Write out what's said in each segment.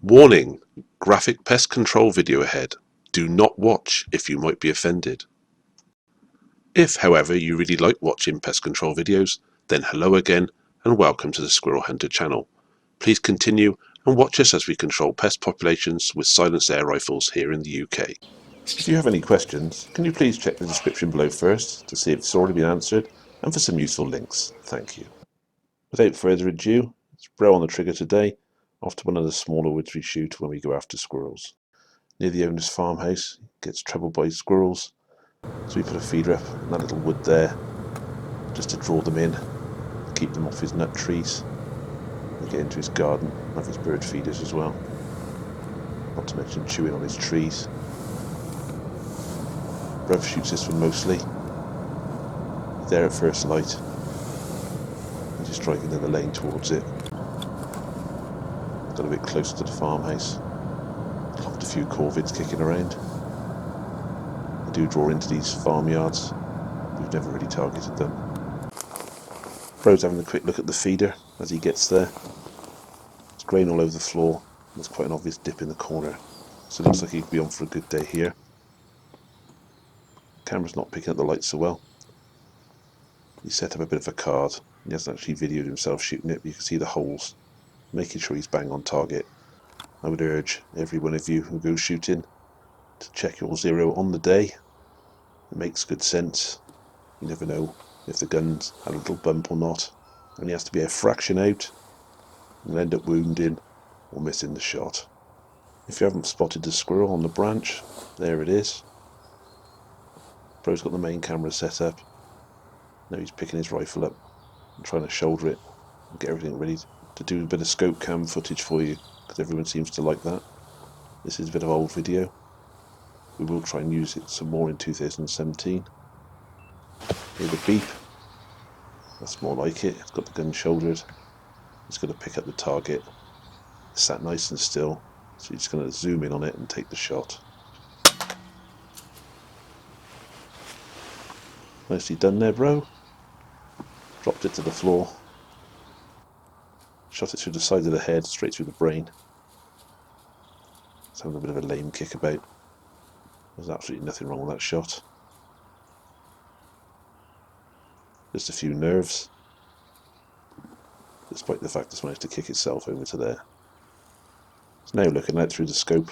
Warning! Graphic pest control video ahead. Do not watch if you might be offended. If, however, you really like watching pest control videos, then hello again and welcome to the Squirrel Hunter channel. Please continue and watch us as we control pest populations with silenced air rifles here in the UK. If you have any questions, can you please check the description below first to see if it's already been answered and for some useful links. Thank you. Without further ado, it's Bro on the trigger today, off to one of the smaller woods we shoot when we go after squirrels. Near the owner's farmhouse, he gets troubled by squirrels, so we put a feeder up in that little wood there, just to draw them in, keep them off his nut trees, and get into his garden, and have his bird feeders as well. Not to mention chewing on his trees. Bruv shoots this one mostly. There at first light. And just striking in the lane towards it. Got a bit closer to the farmhouse. Clocked a few corvids kicking around. They do draw into these farmyards. We've never really targeted them. Bro's having a quick look at the feeder as he gets there. It's grain all over the floor. There's quite an obvious dip in the corner. So it looks like he could be on for a good day here. Camera's not picking up the light so well. He set up a bit of a card. He hasn't actually videoed himself shooting it, but you can see the holes, making sure he's bang on target. I would urge every one of you who goes shooting to check your zero on the day. It makes good sense. You never know if the gun's had a little bump or not. Only has to be a fraction out, and you'll end up wounding or missing the shot. If you haven't spotted the squirrel on the branch, there it is. Bro's got the main camera set up. Now he's picking his rifle up and trying to shoulder it and get everything ready to do a bit of scope cam footage for you, because everyone seems to like that. This is a bit of old video. We will try and use it some more in 2017. Hear the beep. That's more like it. It's got the gun shouldered. It's going to pick up the target. It's sat nice and still, so he's going to zoom in on it and take the shot. Nicely done there, bro. Dropped it to the floor. Shot it through the side of the head, straight through the brain. It's having a bit of a lame kick about. There's absolutely nothing wrong with that shot. Just a few nerves, despite the fact it's managed to kick itself over to there. It's now looking out through the scope,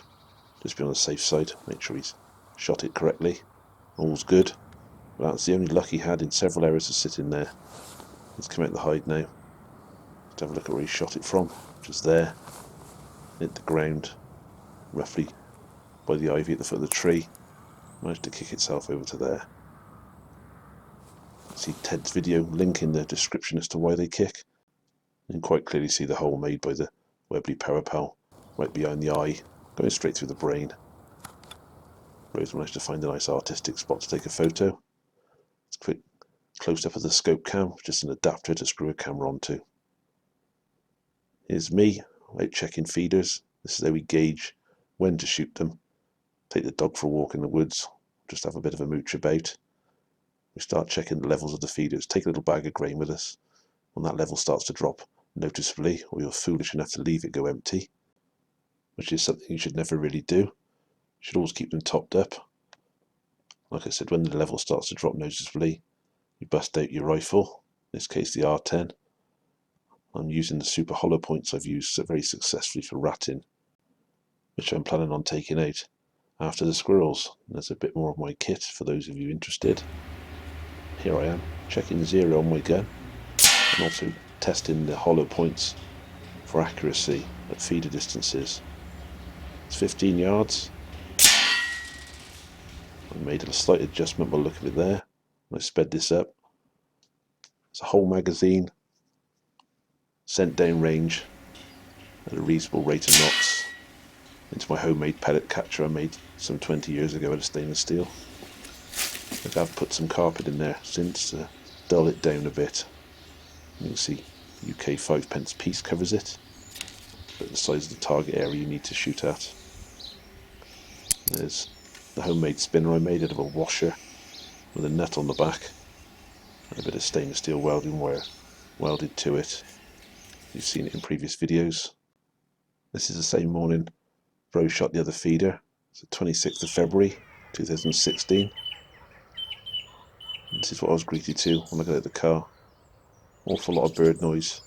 just be on the safe side, make sure he's shot it correctly. All's good. But that's the only luck he had in several errors of sitting there. Let's come out the hide now. Let's have a look at where he shot it from, which is there. Hit the ground, roughly by the ivy at the foot of the tree. Managed to kick itself over to there. See Ted's video link in the description as to why they kick. You can quite clearly see the hole made by the Webley Parapel right behind the eye, going straight through the brain. Rose managed to find a nice artistic spot to take a photo. It's a quick close up of the scope cam, just an adapter to screw a camera onto. Here's me, out checking feeders. This is how we gauge when to shoot them. Take the dog for a walk in the woods, just have a bit of a mooch about. We start checking the levels of the feeders. Take a little bag of grain with us. When that level starts to drop noticeably, or you're foolish enough to leave it go empty, which is something you should never really do. You should always keep them topped up. Like I said, when the level starts to drop noticeably, you bust out your rifle, in this case the R10. I'm using the super hollow points I've used very successfully for ratting, which I'm planning on taking out after the squirrels. There's a bit more of my kit for those of you interested. Here I am, checking the zero on my gun, and also testing the hollow points for accuracy at feeder distances. It's 15 yards. I made a slight adjustment by looking at it there. I sped this up. It's a whole magazine, sent down range at a reasonable rate of knots into my homemade pellet catcher I made some 20 years ago out of stainless steel. I've put some carpet in there since to dull it down a bit. You can see UK 5p piece covers it, but the size of the target area you need to shoot at. There's the homemade spinner I made out of a washer with a nut on the back and a bit of stainless steel welding wire welded to it. You've seen it in previous videos. This is the same morning Bro shot the other feeder. It's the 26th of February 2016. This is what I was greeted to when I got out of the car. Awful lot of bird noise.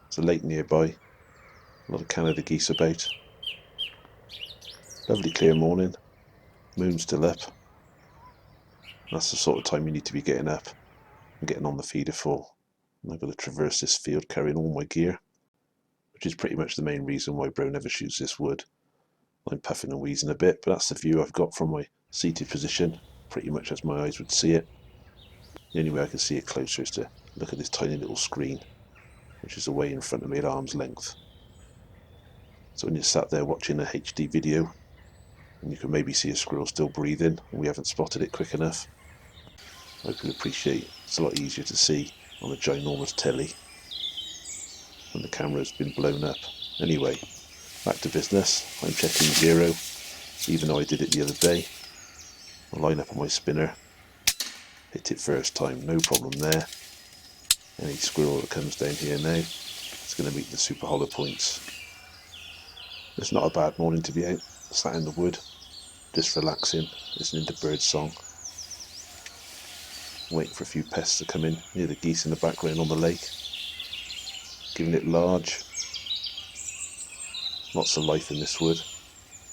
There's a lake nearby. A lot of Canada geese about. Lovely clear morning. Moon's still up. That's the sort of time you need to be getting up and getting on the feeder for. And I've got to traverse this field carrying all my gear, which is pretty much the main reason why Bro never shoots this wood. I'm puffing and wheezing a bit, but that's the view I've got from my seated position, pretty much as my eyes would see it. The only way I can see it closer is to look at this tiny little screen, which is away in front of me at arm's length. So when you're sat there watching a HD video, and you can maybe see a squirrel still breathing, and we haven't spotted it quick enough, I can appreciate it's a lot easier to see on a ginormous telly when the camera's been blown up. Anyway, back to business. I'm checking 0, even though I did it the other day. I line up on my spinner, hit it first time, no problem there. Any squirrel that comes down here now, it's going to meet the super hollow points. It's not a bad morning to be out, sat in the wood, just relaxing, listening to bird song. Waiting for a few pests to come in, near the geese in the background on the lake. Giving it large. Lots of life in this wood.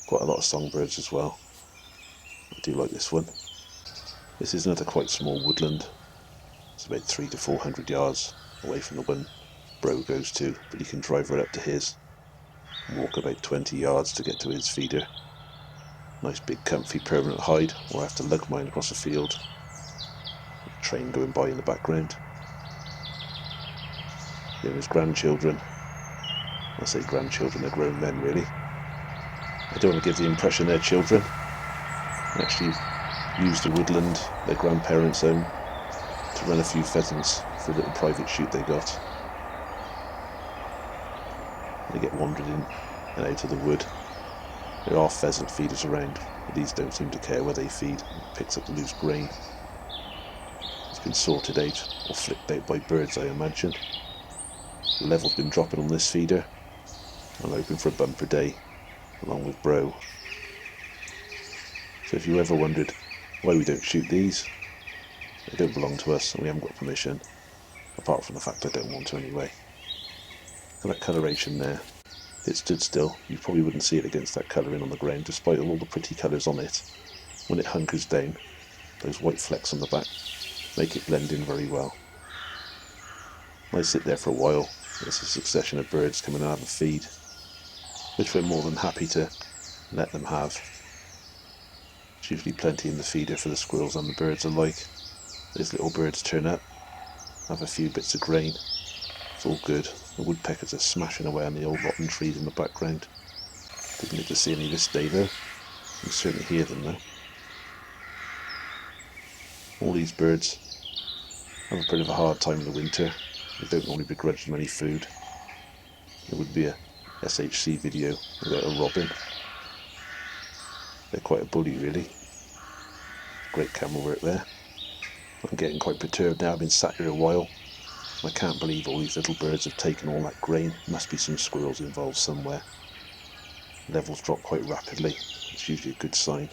Quite a lot of songbirds as well. I do like this one. This is another quite small woodland. It's about 300 to 400 yards away from the one Bro goes to, but he can drive right up to his and walk about 20 yards to get to his feeder. Nice big comfy permanent hide, or I have to lug mine across the field. A train going by in the background. Here his grandchildren. I say grandchildren, they're grown men really. I don't want to give the impression they're children. They actually used the woodland, their grandparents' home, to run a few pheasants for a little private shoot they got. They get wandered in and out of the wood. There are pheasant feeders around, but these don't seem to care where they feed. It picks up the loose grain. It's been sorted out, or flicked out by birds, I imagine. The level's been dropping on this feeder. I'm hoping for a bumper day, along with Bro. So if you ever wondered why we don't shoot these, they don't belong to us and we haven't got permission, apart from the fact I don't want to anyway. Look at that coloration there. If it stood still, you probably wouldn't see it against that colouring on the ground, despite all the pretty colours on it. When it hunkers down, those white flecks on the back make it blend in very well. I sit there for a while. There's a succession of birds coming and have a feed, which we're more than happy to let them have. There's usually plenty in the feeder for the squirrels and the birds alike. These little birds turn up, have a few bits of grain. It's all good. The woodpeckers are smashing away on the old rotten trees in the background. Didn't get to see any this day though. You can certainly hear them though. All these birds have a bit of a hard time in the winter. They don't normally begrudge them any food. It would be a SHC video without a robin. They're quite a bully really. Great camera work there. I'm getting quite perturbed now. I've been sat here a while. I can't believe all these little birds have taken all that grain. Must be some squirrels involved somewhere. Levels drop quite rapidly. It's usually a good sign.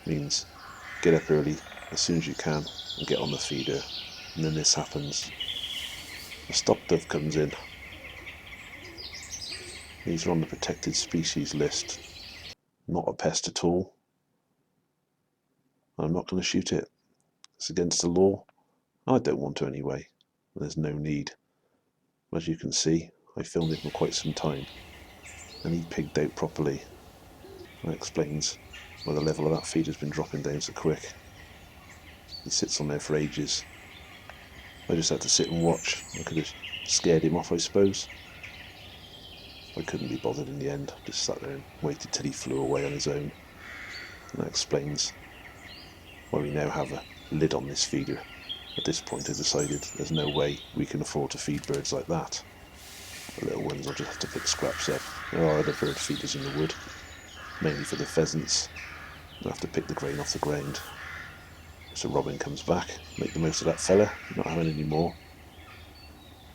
It means get up early as soon as you can and get on the feeder. And then this happens. A stock dove comes in. These are on the protected species list. Not a pest at all. I'm not going to shoot it. It's against the law. I don't want to anyway. There's no need. As you can see, I filmed it for quite some time, and he pigged out properly. That explains why the level of that feed has been dropping down so quick. He sits on there for ages. I just had to sit and watch. I could have scared him off, I suppose. I couldn't be bothered in the end. Just sat there and waited till he flew away on his own. And that explains why we now have a lid on this feeder. At this point I decided there's no way we can afford to feed birds like that. The little ones will just have to pick scraps up. There are other bird feeders in the wood, mainly for the pheasants. They'll have to pick the grain off the ground. So robin comes back, make the most of that fella, not having any more.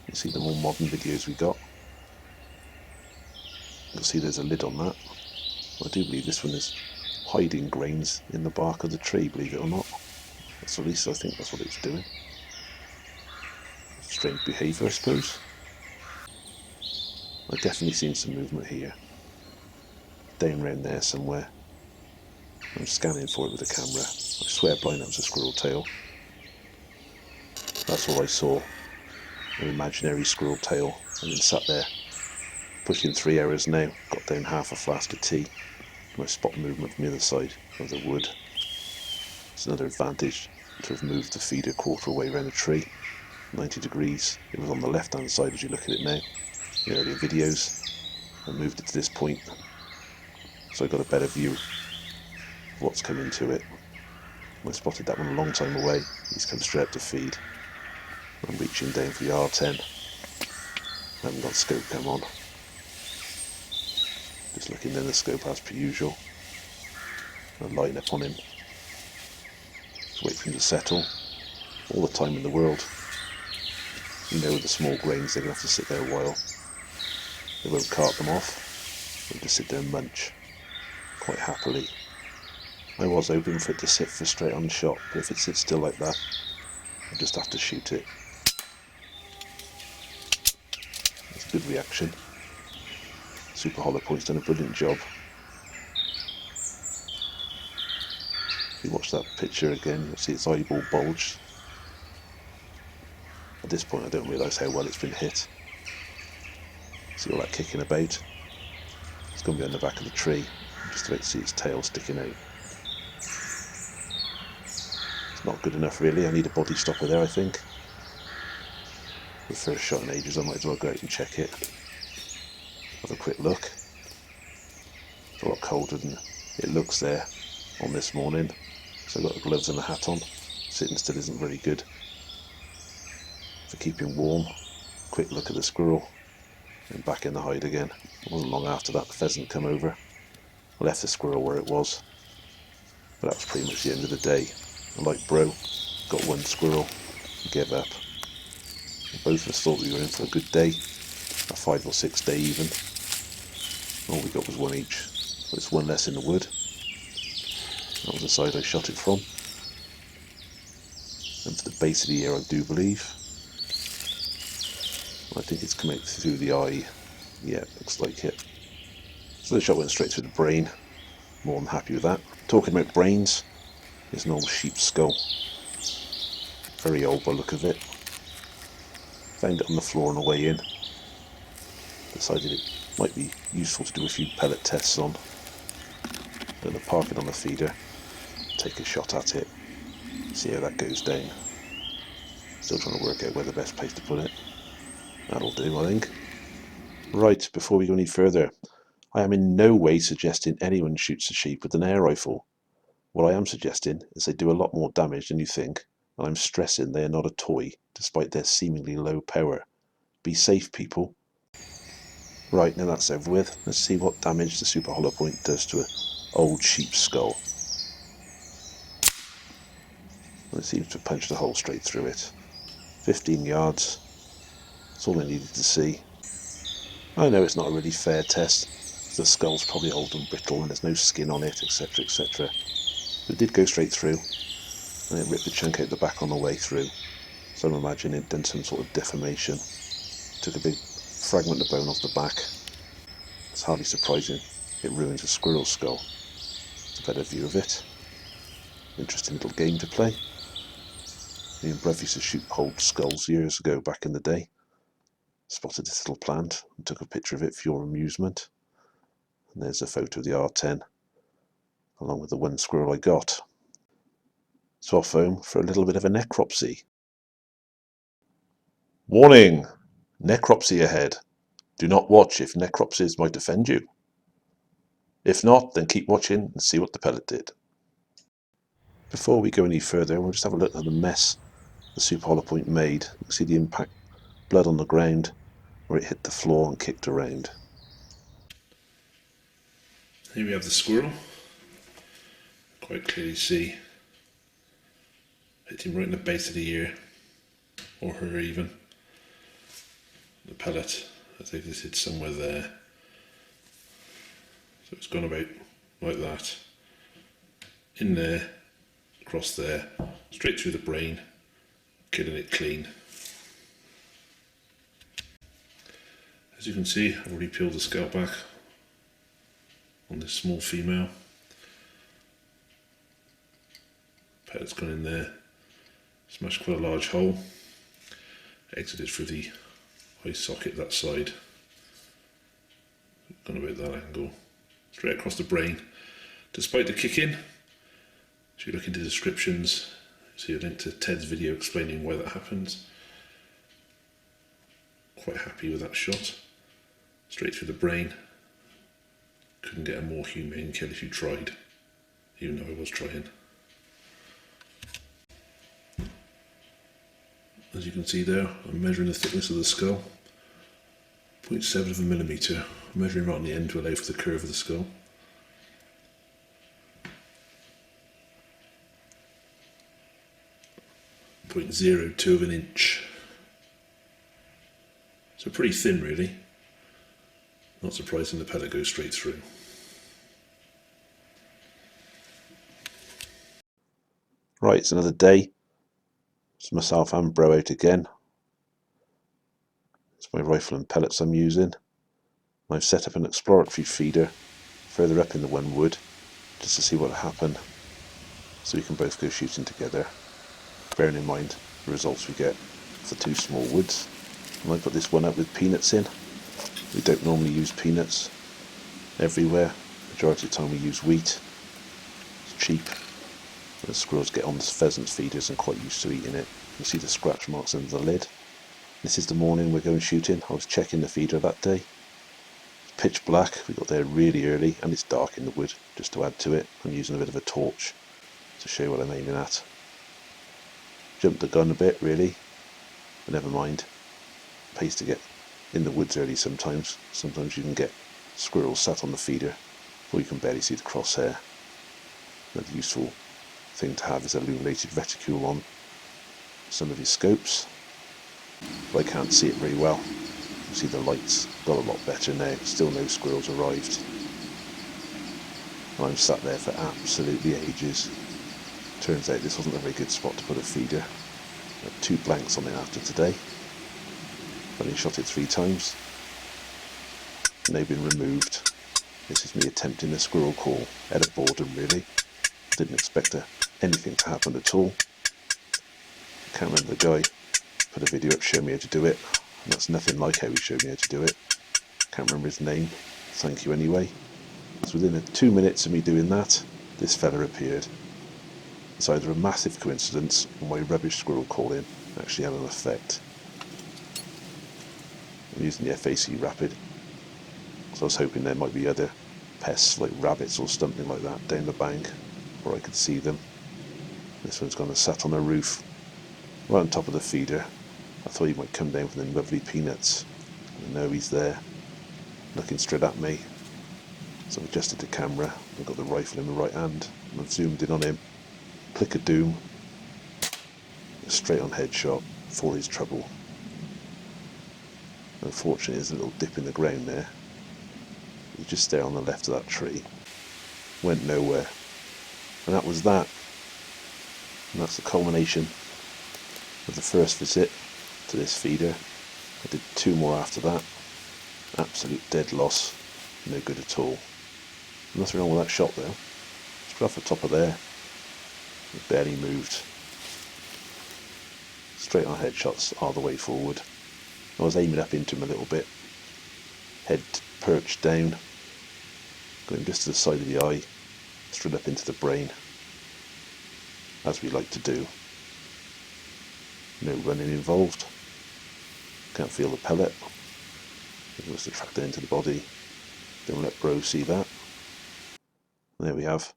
You see the more modern videos we got. You'll see there's a lid on that. I do believe this one is hiding grains in the bark of the tree, believe it or not. That's at least I think that's what it was doing. Strange behaviour, I suppose. I've definitely seen some movement here. Down round there somewhere. I'm scanning for it with the camera. I swear blind that was a squirrel tail. That's all I saw. An imaginary squirrel tail. And then sat there. Pushing 3 hours now. Got down half a flask of tea. And I spot movement from the other side of the wood. It's another advantage to have moved the feeder a quarter way around the tree. 90 degrees. It was on the left hand side as you look at it now. The earlier videos. I moved it to this point. So I got a better view of what's coming to it. I spotted that one a long time away. He's come straight up to feed. I'm reaching down for the R10. I haven't got scope come on. Just looking in the scope as per usual. I line up on him. Just wait for him to settle. All the time in the world. You know, with the small grains, they're going to have to sit there a while. They won't cart them off. They'll just sit there and munch. Quite happily. I was hoping for it to sit for straight on shot, but if it sits still like that, I'll just have to shoot it. That's a good reaction. Super Hollow Point's done a brilliant job. If you watch that picture again, you'll see its eyeball bulged. At this point I don't realise how well it's been hit. See all that kicking about? It's going to be on the back of the tree. I'm just about to see its tail sticking out. It's not good enough really, I need a body stopper there I think. The first shot in ages, I might as well go out and check it. Have a quick look. It's a lot colder than it looks there on this morning. So I've got the gloves and the hat on. Sitting still isn't very good for keeping warm. Quick look at the squirrel and back in the hide again. It wasn't long after that the pheasant come over. I left the squirrel where it was. But that was pretty much the end of the day. And like bro, got one squirrel and gave up. And both of us thought we were in for a good day. A 5 or 6 day even. All we got was one each. But it's one less in the wood. That was the side I shot it from. And for the base of the ear I do believe. I think it's come out through the eye. Yeah, looks like it. So the shot went straight through the brain. More than happy with that. Talking about brains, it's an old sheep's skull. Very old by the look of it. Found it on the floor on the way in. Decided it might be useful to do a few pellet tests on. Gonna park it on the feeder, take a shot at it, see how that goes down. Still trying to work out where the best place to put it. That'll do, I think. Right, before we go any further, I am in no way suggesting anyone shoots a sheep with an air rifle. What I am suggesting is they do a lot more damage than you think, and I'm stressing they are not a toy, despite their seemingly low power. Be safe, people. Right, now that's over with, let's see what damage the Super Hollow Point does to an old sheep's skull. And it seems to have punched a hole straight through it. 15 yards. That's all I needed to see. I know it's not a really fair test. The skull's probably old and brittle and there's no skin on it, etc, etc. But it did go straight through. And it ripped a chunk out the back on the way through. So I'm imagining it done some sort of deformation. Took a big fragment of bone off the back. It's hardly surprising it ruins a squirrel skull. It's a better view of it. Interesting little game to play. Me and Bruv used to shoot old skulls years ago back in the day. Spotted this little plant and took a picture of it for your amusement. And there's a photo of the R10 along with the one squirrel I got. So off home for a little bit of a necropsy. Warning! Necropsy ahead. Do not watch if necropsies might offend you. If not, then keep watching and see what the pellet did. Before we go any further, we'll just have a look at the mess the Super Hollow Point made. You can see the impact, blood on the ground where it hit the floor and kicked around. Here we have the squirrel. Quite clearly see. Hit him right in the base of the ear. Or her even. The pellet, I think this hit somewhere there. So it's gone about like that, in there, across there, straight through the brain, killing it clean. As you can see, I've already peeled the scalp back on this small female. Pellet's gone in there, smashed quite a large hole, exited through the eye socket that side, gone about that angle, straight across the brain. Despite the kick in, if you look into the descriptions, you see a link to Ted's video explaining why that happens. Quite happy with that shot. Straight through the brain. Couldn't get a more humane kill if you tried, even though I was trying. As you can see there, I'm measuring the thickness of the skull. 0.7 of a millimetre. I'm measuring right on the end to allow for the curve of the skull. 0.02 of an inch. So pretty thin really. Not surprising the pellet goes straight through. Right, it's another day. It's myself and Bro out again. It's my rifle and pellets I'm using. I've set up an exploratory feeder further up in the one wood just to see what will happen, so we can both go shooting together, bearing in mind the results we get for two small woods. And I put this one up with peanuts in. We don't normally use peanuts everywhere. Majority of the time we use wheat. It's cheap. The squirrels get on the pheasant feeders and quite used to eating it. You see the scratch marks under the lid. This is the morning we're going shooting. I was checking the feeder that day. It's pitch black. We got there really early and it's dark in the wood. Just to add to it, I'm using a bit of a torch to show what I'm aiming at. Jumped the gun a bit really, but never mind. Pays to get in the woods early sometimes. Sometimes you can get squirrels sat on the feeder or you can barely see the crosshair. Another useful thing to have is illuminated reticule on some of your scopes, but I can't see it very well. You see the lights got a lot better now. Still no squirrels arrived, and I'm sat there for absolutely ages. Turns out this wasn't a very good spot to put a feeder. I had 2 blanks on it after today. Only shot it 3 times. Now been removed. This is me attempting a squirrel call out of boredom really. Didn't expect anything to happen at all. Can't remember the guy put a video up showing me how to do it, and that's nothing like how he showed me how to do it. Can't remember his name. Thank you anyway. So within 2 minutes of me doing that, this fella appeared. It's either a massive coincidence or my rubbish squirrel calling actually had an effect. I'm using the F.A.C. Rapid, so I was hoping there might be other pests like rabbits or something like that down the bank where I could see them. This one's gone and sat on a roof right on top of the feeder. I thought he might come down for the lovely peanuts, and no, he's there looking straight at me. So I've adjusted the camera, I've got the rifle in the right hand and I've zoomed in on him. Click of doom, straight on headshot for his trouble. Unfortunately there's a little dip in the ground there. He's just there on the left of that tree. Went nowhere. And that was that. And that's the culmination of the first visit to this feeder. I did 2 more after that. Absolute dead loss. No good at all. Nothing wrong with that shot though. Just off the top of there. It barely moved. Straight on headshots are the way forward. I was aiming up into him a little bit. Head perched down. Got him just to the side of the eye. Straight up into the brain. As we like to do. No running involved. Can't feel the pellet. It was attracted into the body. Don't let Bro see that. And there we have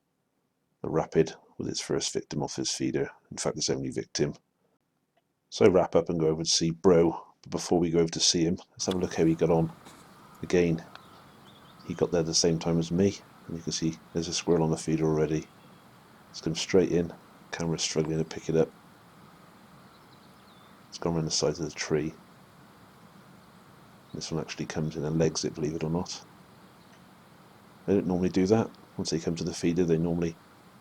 the Rapid with its first victim off his feeder. In fact, its only victim. So wrap up and go over to see Bro. But before we go over to see him, let's have a look how he got on. Again, he got there at the same time as me. And you can see there's a squirrel on the feeder already. It's come straight in. Camera's struggling to pick it up. It's gone around the side of the tree. This one actually comes in and legs it, believe it or not. They don't normally do that. Once they come to the feeder, they normally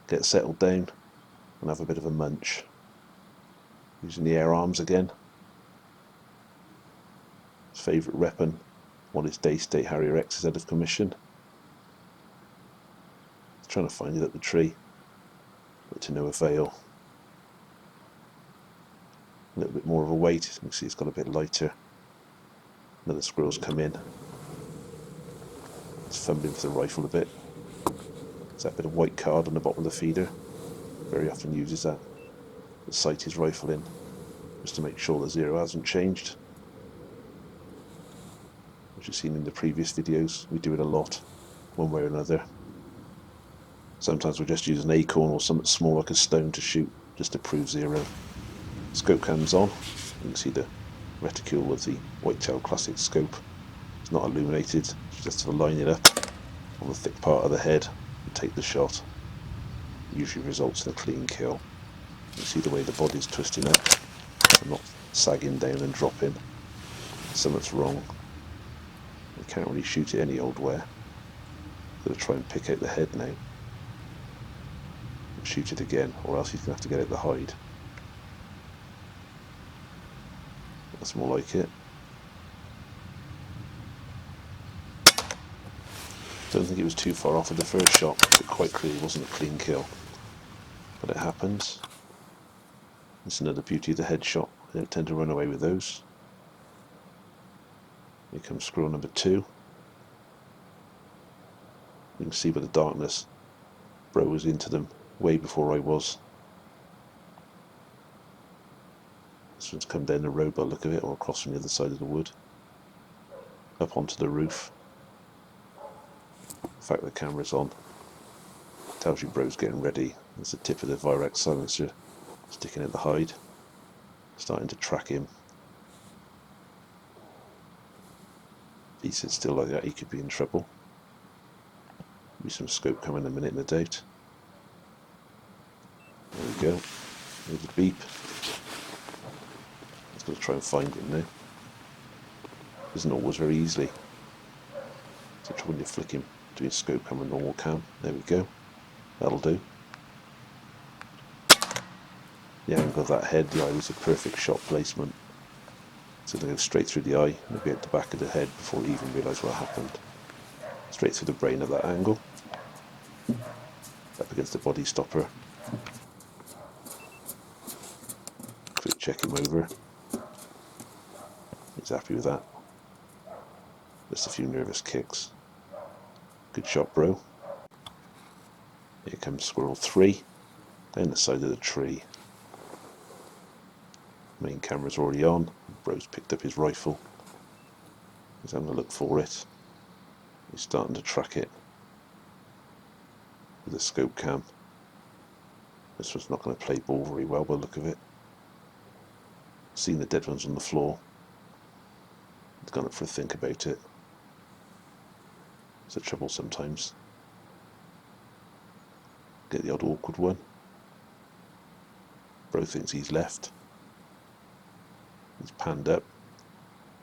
get settled down and have a bit of a munch. Using the air arms again. His favourite weapon, while his day state Harrier X is out of commission. He's trying to find it up the tree, but to no avail. A little bit more of a weight, you can see it's got a bit lighter. Another squirrel's come in. It's fumbling for the rifle a bit. There's that bit of white card on the bottom of the feeder. Very often uses that to sight his rifle in, just to make sure the zero hasn't changed. As you've seen in the previous videos, we do it a lot, one way or another. Sometimes we just use an acorn or something small like a stone to shoot, just to prove zero. Scope cam's on. You can see the reticule of the Whitetail Classic scope. It's not illuminated, just to line it up on the thick part of the head and take the shot. Usually results in a clean kill. You see the way the body's twisting up and not sagging down and dropping. Something's wrong. You can't really shoot it any old where. Got to try and pick out the head now. And shoot it again, or else he's going to have to get out the hide. That's more like it. Don't think it was too far off with the first shot, but quite clearly wasn't a clean kill. But it happens. It's another beauty of the headshot. They don't tend to run away with those. Here comes squirrel number 2. You can see by the darkness, Bro was into them way before I was. This one's come down the road by the look of it, or across from the other side of the wood. Up onto the roof. The fact the camera's on tells you Bro's getting ready. There's the tip of the Virex silencer sticking at the hide. Starting to track him. If he sits still like that, he could be in trouble. Be some scope coming in a minute, no doubt. There we go. There's a beep. He's got to try and find him now. Isn't always very easily. So try when you flick him between scope cam and normal cam. There we go. That'll do. The angle of that head, the eye was a perfect shot placement. So they go straight through the eye, maybe at the back of the head before he even realised what happened. Straight through the brain at that angle. Up against the body stopper. Quick check him over. He's happy with that. Just a few nervous kicks. Good shot, bro. Here comes squirrel 3. Down the side of the tree. Main camera's already on. Bro's picked up his rifle. He's having a look for it. He's starting to track it with a scope cam. This one's not going to play ball very well by the look of it. Seen the dead ones on the floor. He's gone up for a think about it. It's a trouble sometimes. Get the odd awkward one. Bro thinks he's left. He's panned up.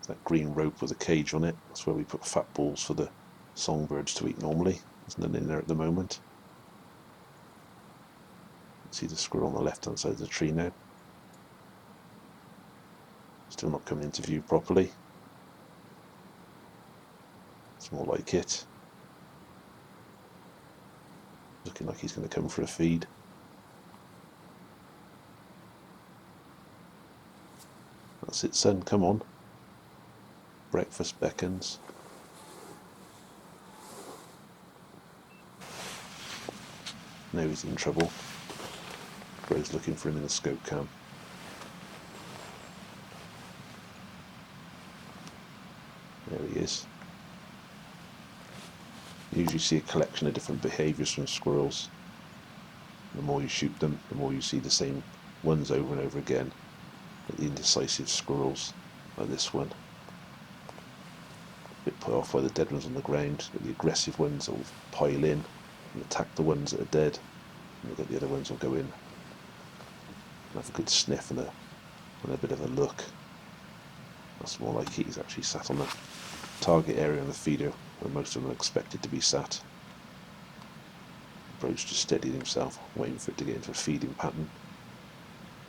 That green rope with a cage on it. That's where we put fat balls for the songbirds to eat normally. There's none in there at the moment. See the squirrel on the left hand side of the tree now. Still not coming into view properly. It's more like it. Looking like he's going to come for a feed. That's it, son, come on. Breakfast beckons. Now he's in trouble. Bro's looking for him in the scope cam. There he is. You usually see a collection of different behaviours from squirrels. The more you shoot them, the more you see the same ones over and over again. Like the indecisive squirrels, like this one. A bit put off by the dead ones on the ground, but the aggressive ones will pile in and attack the ones that are dead. And you've got the other ones will go in and have a good sniff and a bit of a look. That's more like he's actually sat on the target area of the feeder where most of them are expected to be sat. Bro's just steadied himself, waiting for it to get into a feeding pattern.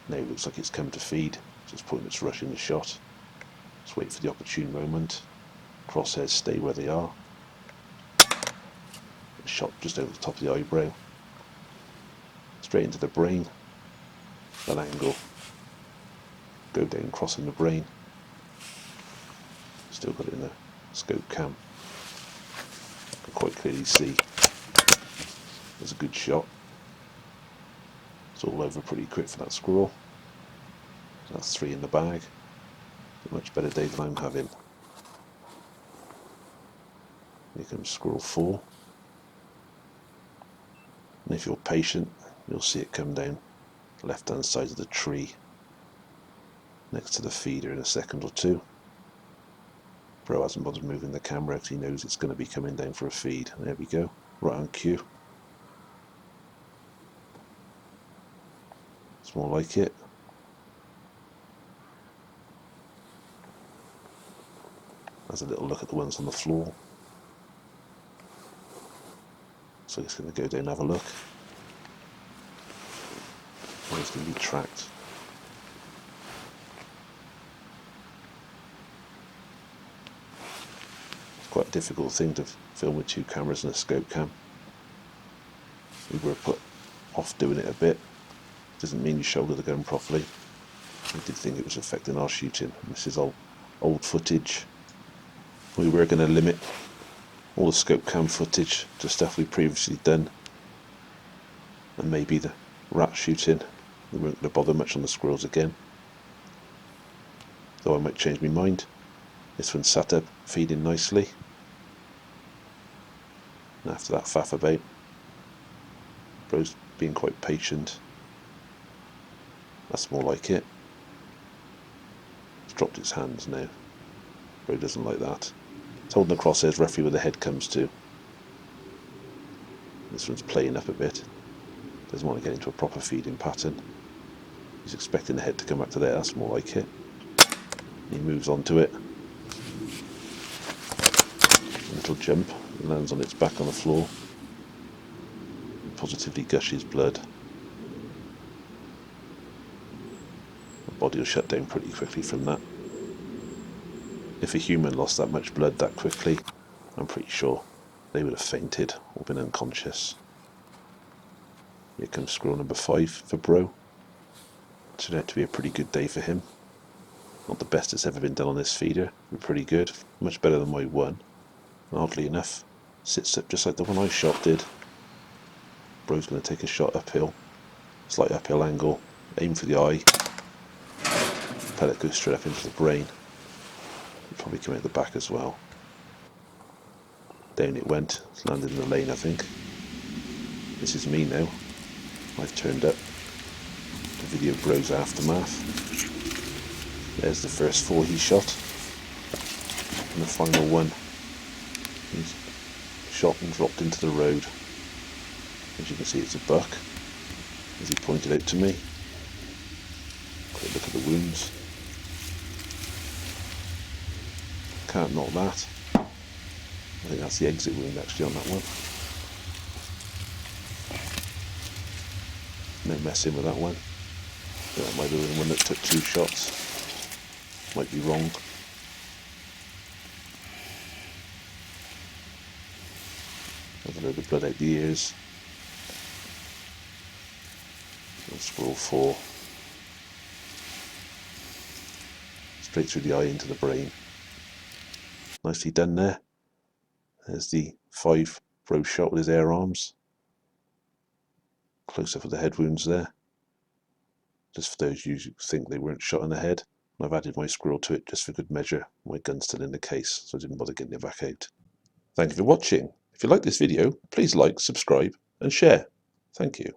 Now it looks like it's come to feed, so it's pointless rushing the shot. Just wait for the opportune moment. Crosshairs stay where they are. A shot just over the top of the eyebrow. Straight into the brain. That angle. Go down, crossing the brain. Still got it in the scope cam. Can quite clearly see. There's a good shot. It's all over pretty quick for that squirrel. So that's 3 in the bag. A much better day than I'm having. Here comes squirrel 4. And if you're patient, you'll see it come down the left hand side of the tree next to the feeder in a second or two. Bro hasn't bothered moving the camera because he knows it's going to be coming down for a feed. There we go, right on cue. It's more like it. Has a little look at the ones on the floor. So it's going to go down and have a look. And it's going to be tracked. It's quite a difficult thing to film with 2 cameras and a scope cam. We were put off doing it a bit. Doesn't mean you shoulder the gun properly. We did think it was affecting our shooting. This is old footage. We were going to limit all the scope cam footage to stuff we'd previously done, and maybe the rat shooting. We weren't going to bother much on the squirrels again, though I might change my mind. This one sat up feeding nicely, and after that faff about, Bro's being quite patient. That's more like it. It's dropped its hands now. Bro doesn't like that. It's holding the crosshairs roughly where the head comes to. This one's playing up a bit. Doesn't want to get into a proper feeding pattern. He's expecting the head to come back to there. That's more like it. He moves on to it. A little jump. It lands on its back on the floor. It positively gushes blood. The body will shut down pretty quickly from that. If a human lost that much blood that quickly, I'm pretty sure they would have fainted or been unconscious. Here comes squirrel number 5 for Bro. Turned out to be a pretty good day for him. Not the best that's ever been done on this feeder, but pretty good. Much better than my one. And oddly enough, sits up just like the one I shot did. Bro's going to take a shot uphill. Slight uphill angle. Aim for the eye. Pellet goes straight up into the brain. It'll probably come out the back as well. Down it went. It's landed in the lane, I think. This is me now. I've turned up to video Bro's aftermath. There's the first 4 he shot. And the final one he's shot and dropped into the road. As you can see, it's a buck, as he pointed out to me. Quick look at the wounds. Can't knock that. I think that's the exit wound actually on that one. No messing with that one. That might have been the one that took 2 shots. Might be wrong. Have a load of blood out the ears. And squirrel 4. Straight through the eye into the brain. Nicely done there. There's the 5 Bro shot with his air arms. Close up of the head wounds there. Just for those you who think they weren't shot in the head. I've added my squirrel to it just for good measure. My gun's still in the case, so I didn't bother getting it back out. Thank you for watching. If you like this video, please like, subscribe and share. Thank you.